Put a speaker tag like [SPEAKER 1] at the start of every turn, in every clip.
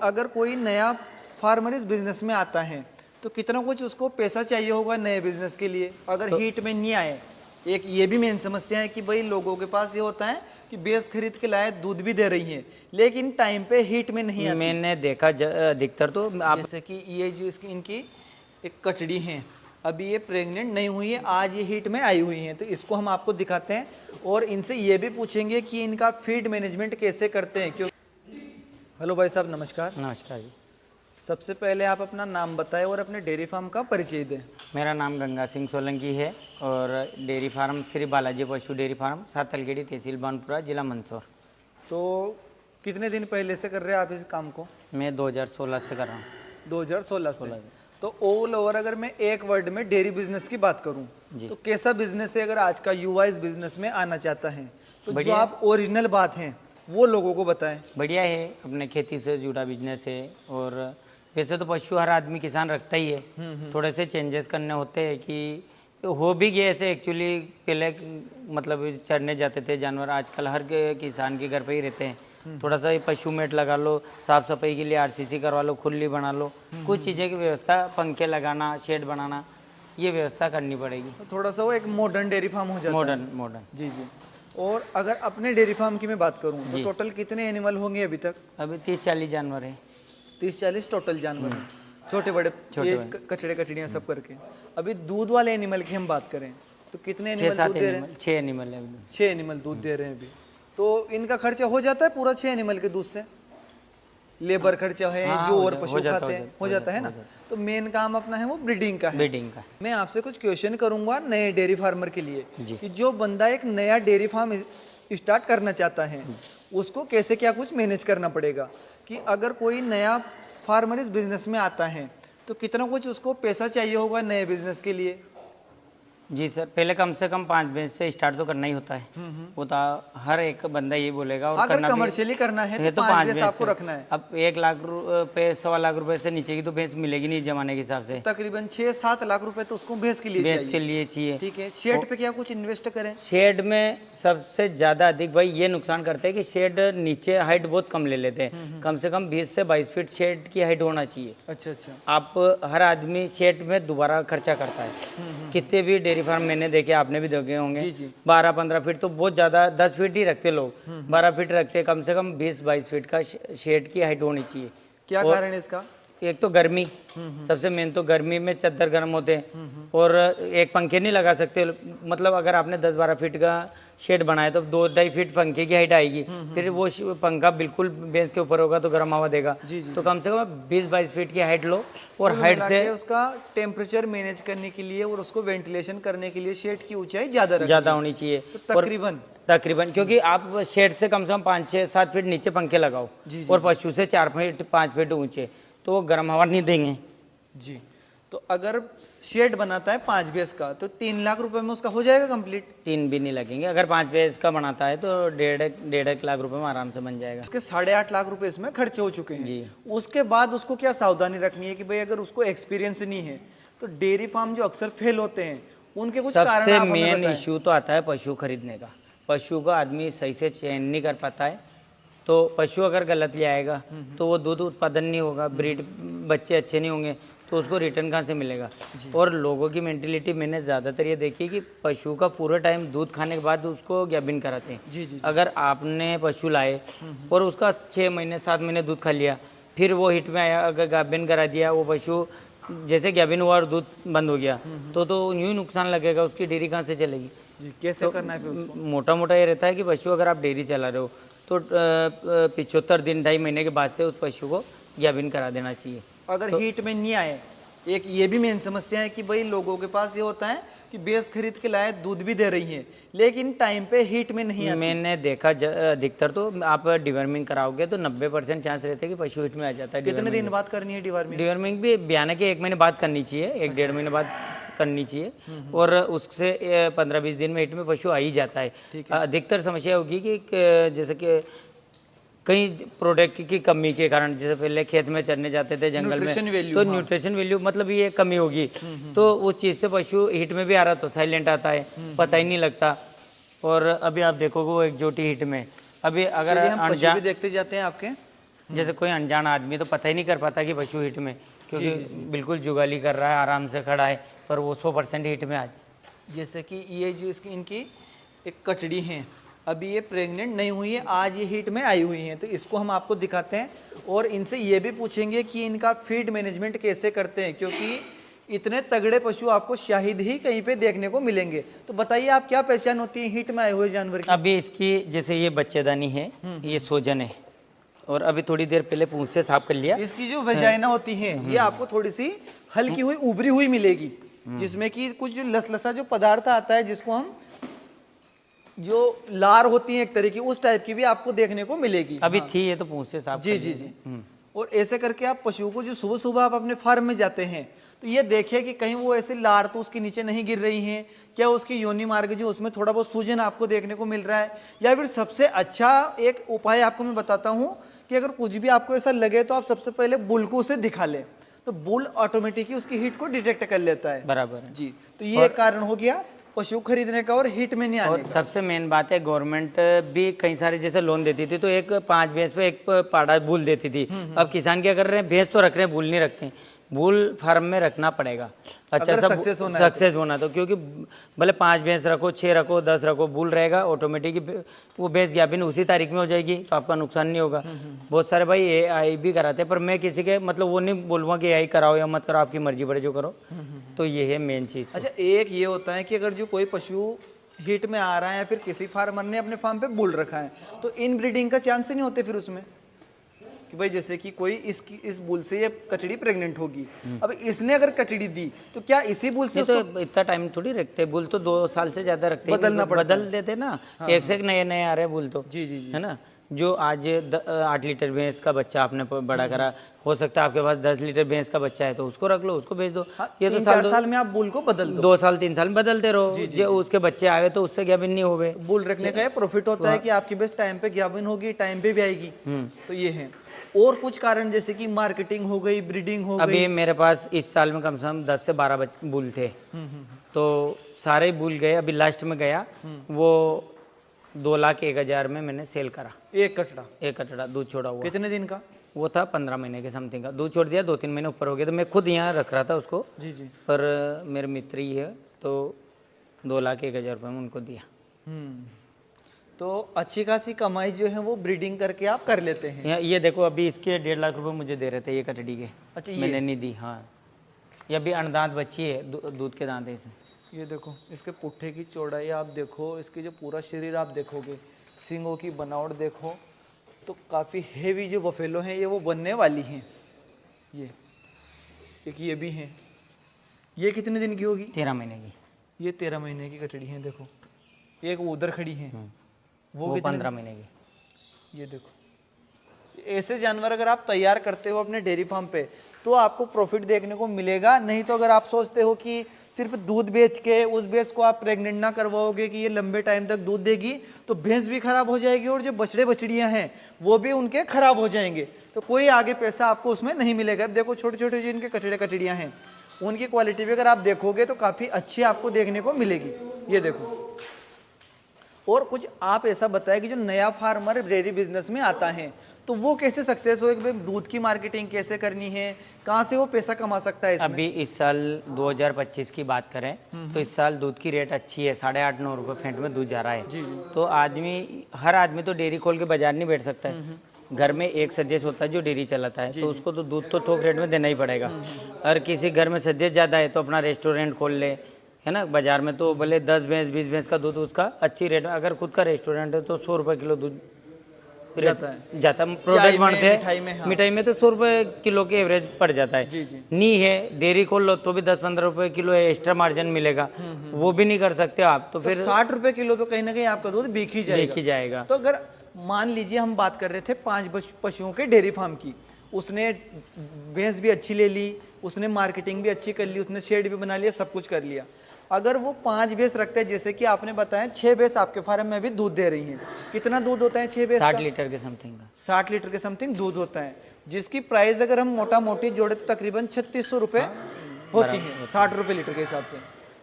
[SPEAKER 1] अगर कोई नया फार्मर इस बिजनेस में आता है तो कितना कुछ उसको पैसा चाहिए होगा नए बिजनेस के लिए, अगर हीट में नहीं आए। एक ये भी मेन समस्या है कि भाई लोगों के पास ये होता है कि भैंस खरीद के लाए, दूध भी दे रही है, लेकिन टाइम पे हीट में नहीं आती।
[SPEAKER 2] मैंने देखा अधिकतर तो आप
[SPEAKER 1] जैसे कि ये जो इनकी एक कचड़ी है, अभी ये प्रेग्नेंट नहीं हुई है, आज ये हीट में आई हुई है, तो इसको हम आपको दिखाते हैं और इनसे ये भी पूछेंगे कि इनका फीड मैनेजमेंट कैसे करते हैं। क्यों हेलो भाई साहब, नमस्कार।
[SPEAKER 2] नमस्कार जी।
[SPEAKER 1] सबसे पहले आप अपना नाम बताएं और अपने डेयरी फार्म का परिचय दें।
[SPEAKER 2] मेरा नाम गंगा सिंह सोलंकी है और डेयरी फार्म श्री बालाजी पशु डेयरी फार्म, सातलगेड़ी, तहसील बानपुरा, जिला मंदसौर।
[SPEAKER 1] तो कितने दिन पहले से कर रहे हैं आप इस काम को?
[SPEAKER 2] मैं 2016 से कर रहा हूँ।
[SPEAKER 1] 2016 से। तो ऑल ओवर अगर मैं एक वर्ड में डेयरी बिजनेस की बात करूं तो कैसा बिजनेस है? अगर आज का युवा इस बिजनेस में आना चाहता है तो जो आप ओरिजिनल बात है वो लोगों को बताएं।
[SPEAKER 2] बढ़िया है, अपने खेती से जुड़ा बिजनेस है और वैसे तो पशु हर आदमी किसान रखता ही है। थोड़े से चेंजेस करने होते हैं कि हो भी गए ऐसे। एक्चुअली पहले मतलब चरने जाते थे जानवर, आजकल हर किसान के घर पे ही रहते हैं। थोड़ा सा पशु मेट लगा लो, साफ सफाई के लिए आरसीसी करवा लो, खुली बना लो, कुछ चीज़ें की व्यवस्था, पंखे लगाना, शेड बनाना, ये व्यवस्था करनी पड़ेगी।
[SPEAKER 1] तो थोड़ा सा वो एक मॉडर्न डेयरी फार्म हो जाता है।
[SPEAKER 2] मॉडर्न
[SPEAKER 1] जी जी। और अगर अपने डेयरी फार्म की मैं बात करूं तो टोटल कितने एनिमल होंगे अभी तक?
[SPEAKER 2] अभी 30-40 जानवर है।
[SPEAKER 1] 30-40 टोटल जानवर हैं, छोटे बड़े, कचड़े कचड़ियाँ सब करके। अभी दूध वाले एनिमल की हम बात करें तो कितने एनिमल दूध दे रहे हैं?
[SPEAKER 2] 6 एनिमल है।
[SPEAKER 1] 6 एनिमल दूध दे रहे हैं अभी। तो इनका खर्चा हो जाता है पूरा 6 एनिमल के दूध से? लेबर खर्चा है जो और पशु खाते हैं हो जाता है ना। तो मेन काम अपना है वो ब्रीडिंग का है।
[SPEAKER 2] ब्रीडिंग का।
[SPEAKER 1] मैं आपसे कुछ क्वेश्चन करूंगा नए डेयरी फार्मर के लिए कि जो बंदा एक नया डेयरी फार्म स्टार्ट करना चाहता है उसको कैसे क्या कुछ मैनेज करना पड़ेगा, कि अगर कोई नया फार्मर इस बिजनेस में आता है तो कितना कुछ उसको पैसा चाहिए होगा नए बिजनेस के लिए?
[SPEAKER 2] जी सर, पहले कम से कम 5 भैंस से स्टार्ट तो करना ही होता है। वो तो हर एक बंदा ये बोलेगा। और
[SPEAKER 1] अगर कमर्शियली करना है तो 5 भैंस आपको रखना है।
[SPEAKER 2] अब 1 लाख रुपए, 1.25 लाख रुपए से नीचे की तो भैंस मिलेगी नहीं जमाने के हिसाब से।
[SPEAKER 1] तकरीबन 6-7 लाख रुपए तो उसको भैंस के लिए चाहिए। ठीक है। शेड पे क्या कुछ इन्वेस्ट करें?
[SPEAKER 2] शेड में सबसे ज्यादा अधिक भाई ये नुकसान करते हैं कि शेड नीचे हाइट बहुत कम ले लेते हैं। कम से कम 20 से 22 फीट शेड की हाइट होना चाहिए।
[SPEAKER 1] अच्छा।
[SPEAKER 2] आप हर आदमी शेड में दोबारा खर्चा करता है। कितने भी डेयरी फार्म मैंने देखे, आपने भी देखे होंगे, 12-15 फीट तो बहुत ज्यादा, 10 फीट ही रखते लोग, 12 फीट रखते। कम से कम 20-22 फीट का शेड की हाइट होनी चाहिए।
[SPEAKER 1] क्या कारण है इसका? एक
[SPEAKER 2] तो गर्मी, सबसे मेन तो गर्मी में चद्दर गर्म होते हैं और एक पंखे नहीं लगा सकते। मतलब अगर आपने 10-12 फीट का शेड बनाया तो 2-2.5 फीट पंखे की हाइट आएगी। फिर वो पंखा बिल्कुल बेंच के ऊपर होगा तो गर्म हवा देगा। तो कम से कम 20-22 फीट की हाइट लो और हाइट से
[SPEAKER 1] उसका टेम्परेचर मैनेज करने के लिए और उसको वेंटिलेशन करने के लिए शेड की ऊंचाई ज्यादा होनी चाहिए।
[SPEAKER 2] तकरीबन क्योंकि आप शेड से कम 5-6-7 फीट नीचे पंखे लगाओ और पशु से 4-5 फीट ऊंचे, तो वो गर्म हवा नहीं देंगे।
[SPEAKER 1] जी। तो अगर शेड बनाता है 5 भैंस का तो 3 लाख रुपए में उसका हो जाएगा कंप्लीट?
[SPEAKER 2] 3 भी नहीं लगेंगे। अगर 5 भैंस का बनाता है तो 1.5 लाख रुपए में आराम से बन जाएगा।
[SPEAKER 1] उसके 8.5 लाख रुपए इसमें खर्चे हो चुके हैं। जी। उसके बाद उसको क्या सावधानी रखनी है कि भाई अगर उसको एक्सपीरियंस नहीं है तो डेयरी फार्म जो अक्सर फेल होते हैं उनके कुछ कारण
[SPEAKER 2] सबसे मेन इश्यू तो आता है पशु खरीदने का। पशु को आदमी सही से चयन नहीं कर पाता है, तो पशु अगर गलत ले आएगा तो वो दूध उत्पादन नहीं होगा, ब्रीड बच्चे अच्छे नहीं होंगे, तो उसको रिटर्न कहाँ से मिलेगा। और लोगों की मेंटेलिटी मैंने ज़्यादातर ये देखी कि पशु का पूरा टाइम दूध खाने के बाद उसको गैबिन कराते हैं। जी। अगर आपने पशु लाए और उसका 6 महीने 7 महीने दूध खा लिया, फिर वो हिट में आया, अगर गैबिन करा दिया, वो पशु जैसे गैबिन हुआ और दूध बंद हो गया तो यूँ ही नुकसान लगेगा, उसकी डेयरी कहाँ से चलेगी।
[SPEAKER 1] जी। कैसे करना है फिर उसको?
[SPEAKER 2] मोटा मोटा ये रहता है कि पशु अगर आप डेयरी चला रहे हो तो 75 दिन 2.5 महीने के बाद से उस पशु को गैबिन करा देना चाहिए।
[SPEAKER 1] अगर हीट में नहीं आए, एक ये भी मेन समस्या है कि भाई लोगों के पास ये होता है कि भैंस खरीद के लाए, दूध भी दे रही है, लेकिन टाइम पे हीट में नहीं आती।
[SPEAKER 2] मैंने देखा अधिकतर तो आप डिवर्मिंग कराओगे तो 90% चांस रहते हैं कि पशु हीट में आ जाता है।
[SPEAKER 1] कितने दिन बाद करनी है डिवर्मिंग?
[SPEAKER 2] डिवर्मिंग भी बयाने के 1 महीने बाद करनी चाहिए, 1-1.5 महीने बाद करनी चाहिए और उससे 15-20 दिन में हीट में पशु आ ही जाता है। अधिकतर समस्या होगी कि जैसे कि कई प्रोडक्ट की कमी के कारण, जैसे पहले खेत में चरने जाते थे जंगल में तो न्यूट्रिशन वैल्यू मतलब ये कमी होगी, तो उस चीज से पशु हीट में भी आ रहा तो साइलेंट आता है, पता ही नहीं लगता। और अभी आप देखोगे वो एक जोटी हीट में, अभी अगर
[SPEAKER 1] हम पशु भी देखते जाते हैं आपके
[SPEAKER 2] जैसे कोई अनजान आदमी तो पता ही नहीं कर पाता कि पशु हिट में, क्योंकि बिल्कुल जुगाली कर रहा है, आराम से खड़ा है, पर वो 100% हिट में आज।
[SPEAKER 1] जैसे कि ये जो इसकी इनकी एक कचड़ी है, अभी ये प्रेग्नेंट नहीं हुई है, आज ये हीट में आई हुई हैं, तो इसको हम आपको दिखाते हैं और इनसे ये भी पूछेंगे कि इनका फीड मैनेजमेंट कैसे करते हैं, क्योंकि इतने तगड़े पशु आपको शायद ही कहीं पे देखने को मिलेंगे। तो बताइए आप क्या पहचान होती है हीट में आए हुए जानवर की?
[SPEAKER 2] अभी इसकी जैसे ये बच्चेदानी है, ये सोजन है, और अभी थोड़ी देर पहले पूंछ से साफ कर लिया।
[SPEAKER 1] इसकी जो वेजाइना होती है ये आपको थोड़ी सी हल्की हुई उभरी हुई मिलेगी, जिसमें कि कुछ जो लसलसा जो पदार्थ आता है, जिसको हम जो लार होती है एक तरह की, उस टाइप की भी आपको देखने को मिलेगी।
[SPEAKER 2] अभी थी ये तो पूंछ से साफ
[SPEAKER 1] जी
[SPEAKER 2] कर
[SPEAKER 1] जी
[SPEAKER 2] ली।
[SPEAKER 1] जी। और ऐसे करके आप पशुओं को जो सुबह सुबह आप अपने फार्म में जाते हैं, तो ये देखिए कि कहीं वो ऐसे लार तो उसके नीचे नहीं गिर रही हैं, क्या उसकी योनि मार्ग जो उसमें थोड़ा बहुत सूजन आपको देखने को मिल रहा है, या फिर सबसे अच्छा एक उपाय आपको मैं बताता हूँ कि अगर कुछ भी आपको ऐसा लगे तो आप सबसे पहले बुल को उसे दिखा लें, तो बुल ऑटोमेटिकली उसकी हीट को डिटेक्ट कर लेता है।
[SPEAKER 2] बराबर है
[SPEAKER 1] जी, तो ये एक कारण हो गया पशु खरीदने का और हीट में नहीं आने
[SPEAKER 2] और
[SPEAKER 1] का।
[SPEAKER 2] सबसे मेन बात है, गवर्नमेंट भी कई सारे जैसे लोन देती थी, तो एक 5 भैंस पे एक पाड़ा बुल देती थी। अब किसान क्या कर रहे हैं, भैंस तो रख रहे हैं, बुल नहीं रखते हैं। बुल फार्म में रखना पड़ेगा अच्छा
[SPEAKER 1] अगर
[SPEAKER 2] सा,
[SPEAKER 1] सक्सेस होना है
[SPEAKER 2] सक्सेस होना तो, क्योंकि भले 5 भैंस रखो, 6 रखो, 10 रखो, बुल रहेगा ऑटोमेटिक वो भैंस ज्ञापन उसी तारीख में हो जाएगी, तो आपका नुकसान नहीं होगा। बहुत सारे भाई AI भी कराते हैं, पर मैं किसी के मतलब वो नहीं बोलूँगा कि AI कराओ या मत कराओ, आपकी मर्जी पड़े जो करो। तो ये है मेन चीज़।
[SPEAKER 1] अच्छा, एक ये होता है कि अगर जो कोई पशु हीट में आ रहा है या फिर किसी फार्मर ने अपने फार्म पे बुल रखा है, तो इन ब्रीडिंग का चांस ही नहीं होते फिर उसमें, कि भाई जैसे कि कोई इस बुल से ये कचड़ी प्रेग्नेंट होगी, अब इसने अगर कचड़ी दी तो क्या इसी बुल से
[SPEAKER 2] नहीं तो इतना टाइम थोड़ी रखते, बुल तो 2 साल से ज्यादा रखते ही
[SPEAKER 1] बदलना
[SPEAKER 2] नहीं,
[SPEAKER 1] पड़ता
[SPEAKER 2] बदल देते ना। एक से एक नए नए आ रहे हैं बुल तो,
[SPEAKER 1] जी जी जी।
[SPEAKER 2] है ना। जो आज 8 लीटर भैंस का बच्चा आपने बड़ा करा, हो सकता है आपके पास 10 लीटर भैंस का बच्चा है, तो उसको रख लो, उसको भेज दो।
[SPEAKER 1] हाँ,
[SPEAKER 2] ये तो
[SPEAKER 1] 3-4 साल में आप बुल को बदल दो,
[SPEAKER 2] 2 साल 3 साल में बदलते रहो। जो उसके बच्चे आए तो उससे ज्ञापन नहीं हो गए।
[SPEAKER 1] बुल रखने का ये प्रॉफिट होता है कि आपकी बस टाइम पे ज्ञापन होगी, टाइम पे भी आएगी। तो ये है। और कुछ कारण जैसे कि मार्केटिंग हो गई, ब्रीडिंग हो गई।
[SPEAKER 2] अभी मेरे पास इस साल में कम से कम 10 से 12 बुल थे, तो सारे बुल गए। अभी लास्ट में गया वो 2,01,000 में मैंने सेल करा।
[SPEAKER 1] एक कचड़ा
[SPEAKER 2] दूध छोड़ा हुआ।
[SPEAKER 1] कितने दिन का?
[SPEAKER 2] वो था 15 महीने के समथिंग का। दूध छोड़ दिया, 2-3 महीने ऊपर हो गया, तो मैं खुद यहाँ रख रहा था उसको।
[SPEAKER 1] जी जी।
[SPEAKER 2] पर मेरे मित्र ही है, तो 2,01,000 रुपये में उनको दिया।
[SPEAKER 1] तो अच्छी खासी कमाई जो है वो ब्रीडिंग करके आप कर लेते हैं।
[SPEAKER 2] ये देखो, अभी इसके 1.5 लाख रुपए मुझे दे रहे थे ये कचड़ी के।
[SPEAKER 1] अच्छा, ये
[SPEAKER 2] मैंने नहीं दी। हाँ, ये अभी अनदांत बच्ची है, दूध के दांत है इसमें।
[SPEAKER 1] ये देखो इसके पुट्ठे की चौड़ाई आप देखो, इसकी जो पूरा शरीर आप देखोगे, सींगों की बनावट देखो, तो काफ़ी हेवी जो बफेलो हैं ये वो बनने वाली हैं। ये एक ये भी हैं। ये कितने दिन की होगी?
[SPEAKER 2] 13 महीने की।
[SPEAKER 1] ये 13 महीने की कचड़ी हैं। देखो एक वो उधर खड़ी हैं,
[SPEAKER 2] वो 15 महीने की।
[SPEAKER 1] ये देखो, ऐसे जानवर अगर आप तैयार करते हो अपने डेयरी फार्म पे तो आपको प्रॉफिट देखने को मिलेगा। नहीं तो अगर आप सोचते हो कि सिर्फ दूध बेच के उस भैंस को आप प्रेग्नेंट ना करवाओगे कि ये लंबे टाइम तक दूध देगी, तो भैंस भी खराब हो जाएगी और जो बछड़े बछड़ियां हैं वो भी उनके खराब हो जाएंगे, तो कोई आगे पैसा आपको उसमें नहीं मिलेगा। अब देखो छोटे छोटे जो इनके कचड़े कचड़ियाँ हैं उनकी क्वालिटी भी अगर आप देखोगे तो काफ़ी अच्छी आपको देखने को मिलेगी। ये देखो। और कुछ आप ऐसा बताएं कि जो नया फार्मर डेयरी बिजनेस में आता है तो वो कैसे सक्सेस हो, भाई दूध की मार्केटिंग कैसे करनी है, कहाँ से वो पैसा कमा सकता है इसमें?
[SPEAKER 2] अभी इस साल 2025 की बात करें तो इस साल दूध की रेट अच्छी है, 8.5-9 रुपये फेंट में दूध जा रहा है।
[SPEAKER 1] जी जी।
[SPEAKER 2] तो हर आदमी तो डेयरी खोल के बाजार नहीं बैठ सकता है। घर में एक सदस्य होता है जो डेयरी चलाता है, तो उसको तो दूध तो थोक रेट में देना ही पड़ेगा। अगर किसी घर में सदस्य ज़्यादा है तो अपना रेस्टोरेंट खोल ले, है ना। बाजार में तो भले 10 भैंस 20 भैंस का दूध उसका अच्छी रेट में, अगर खुद का रेस्टोरेंट है तो 100 रुपये किलो दूध जाता है। प्रोडक्ट बनते हैं मिठाई में तो 100 रुपये किलो के एवरेज पड़ जाता है।
[SPEAKER 1] जी जी।
[SPEAKER 2] नहीं है डेयरी खोल लो तो भी 10-15 रुपये किलो एक्स्ट्रा मार्जिन मिलेगा, वो भी नहीं कर सकते आप, तो फिर
[SPEAKER 1] 60 रुपए किलो तो कहीं ना कहीं आपका दूध बिक ही जाएगा। तो अगर मान लीजिए हम बात कर रहे थे 5 पशुओं के डेयरी फार्म की, उसने भैंस भी अच्छी ले ली, उसने मार्केटिंग भी अच्छी कर ली, उसने शेड भी बना लिया, सब कुछ कर लिया। अगर वो 5 भैंस रखते हैं, जैसे कि आपने बताया 6 भैंस आपके फार्म में भी दूध दे रही हैं, कितना दूध होता है 6 भैंस?
[SPEAKER 2] 60 लीटर के समथिंग का।
[SPEAKER 1] 60 लीटर के समथिंग दूध होता है, जिसकी प्राइस अगर हम मोटा मोटी जोड़े तो तकरीबन 3600 रुपए होती है 60 रुपए लीटर के हिसाब से।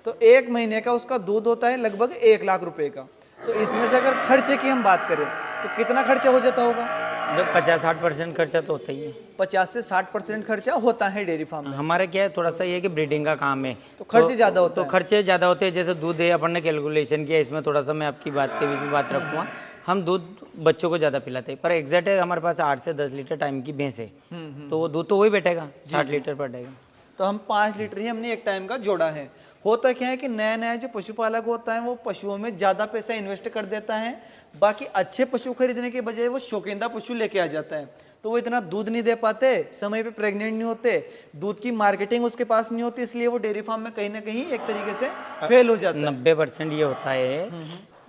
[SPEAKER 1] तो एक महीने का उसका दूध होता है लगभग 1 लाख रुपए का। तो इसमें से अगर खर्चे की हम बात करें तो कितना खर्चा हो जाता होगा?
[SPEAKER 2] जब 50-60% खर्चा तो होता ही है।
[SPEAKER 1] 50 से 60% खर्चा होता है डेयरी फार्म में।
[SPEAKER 2] हमारा क्या है, थोड़ा सा ये है कि ब्रीडिंग का काम है
[SPEAKER 1] तो खर्चे ज़्यादा होते
[SPEAKER 2] तो
[SPEAKER 1] हैं।
[SPEAKER 2] खर्चे ज़्यादा होते हैं। जैसे दूध है, अपन ने कैलकुलेशन किया, इसमें थोड़ा सा मैं आपकी बात के बीच में बात रखूँगा। हम दूध बच्चों को ज़्यादा पिलाते हैं, पर एग्जैक्ट है हमारे पास 8 से 10 लीटर टाइम की भैंस है, तो वो दूध तो वही बैठेगा, 60 लीटर बैठेगा।
[SPEAKER 1] तो हम 5 लीटर ही हमने एक टाइम का जोड़ा है। होता क्या है कि नया नया जो पशुपालक होता है वो पशुओं में ज़्यादा पैसा इन्वेस्ट कर देता है, बाकी अच्छे पशु खरीदने के बजाय वो शौकींदा पशु लेके आ जाता है, तो वो इतना दूध नहीं दे पाते, समय पे प्रेग्नेंट नहीं होते, दूध की मार्केटिंग उसके पास नहीं होती, इसलिए वो डेयरी फार्म में कहीं ना कहीं एक तरीके से फेल हो जाता है।
[SPEAKER 2] 90% ये होता है,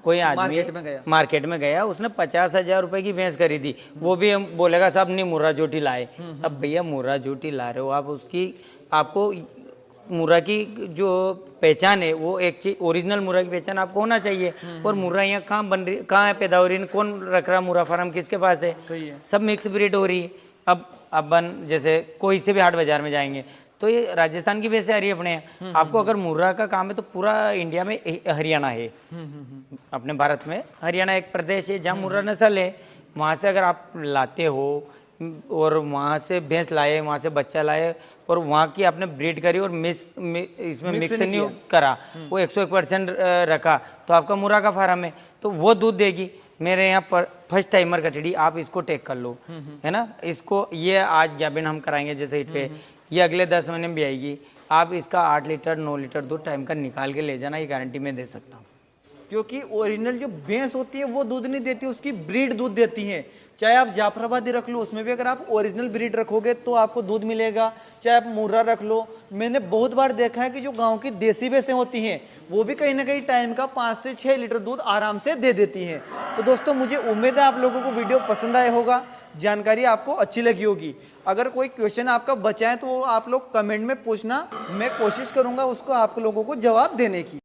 [SPEAKER 2] कोई आदमी मार्केट में गया, उसने 50,000 रुपए की भैंस खरीदी, वो भी हम बोलेगा साहब नहीं मुर्रा जोटी लाए। अब भैया मुर्रा जोटी ला रहे हो आप, उसकी आपको मुर्रा की जो पहचान है वो एक चीज ओरिजिनल मुर्रा की पहचान आपको होना चाहिए। और मुर्रा यहाँ कहाँ बन रही, कहाँ है पैदा हो रही है, कौन रख रहा मुर्रा फार्म किसके पास है?
[SPEAKER 1] सही है।
[SPEAKER 2] सब मिक्स ब्रीड हो रही है। अब अपन जैसे कोई से भी हाट बाजार में जाएंगे तो ये राजस्थान की भैंसें आ रही है अपने यहाँ। आपको अगर मुर्रा का काम है तो पूरा इंडिया में हरियाणा है, अपने भारत में हरियाणा एक प्रदेश है जहाँ मुर्रा नस्ल है। वहाँ से अगर आप लाते हो और वहाँ से भैंस लाए, वहाँ से बच्चा लाए और वहाँ की आपने ब्रीड करी और इसमें मिक्स नहीं करा, वो 101% रखा, तो आपका मुर्रा का फार्म है, तो वो दूध देगी। मेरे यहाँ पर फर्स्ट टाइमर कटड़ी, आप इसको टेक कर लो, है ना। इसको ये आज ज्ञापन हम कराएंगे जैसे हिट पे, ये अगले 10 महीने में भी आएगी। आप इसका 8 लीटर 9 लीटर दूध टाइम का निकाल के ले जाना, ये गारंटी मैं दे सकता हूँ।
[SPEAKER 1] क्योंकि ओरिजिनल जो भैंस होती है वो दूध नहीं देती, उसकी ब्रीड दूध देती है। चाहे आप जाफराबादी रख लो, उसमें भी अगर आप ओरिजिनल ब्रीड रखोगे तो आपको दूध मिलेगा, चाहे आप मुर्रा रख लो। मैंने बहुत बार देखा है कि जो गांव की देसी भैंसें होती हैं वो भी कहीं ना कहीं टाइम का 5 से 6 लीटर दूध आराम से दे देती हैं। तो दोस्तों मुझे उम्मीद है आप लोगों को वीडियो पसंद आया होगा, जानकारी आपको अच्छी लगी होगी। अगर कोई क्वेश्चन आपका बचा है तो वो आप लोग कमेंट में पूछना, मैं कोशिश करूंगा उसको आप लोगों को जवाब देने की।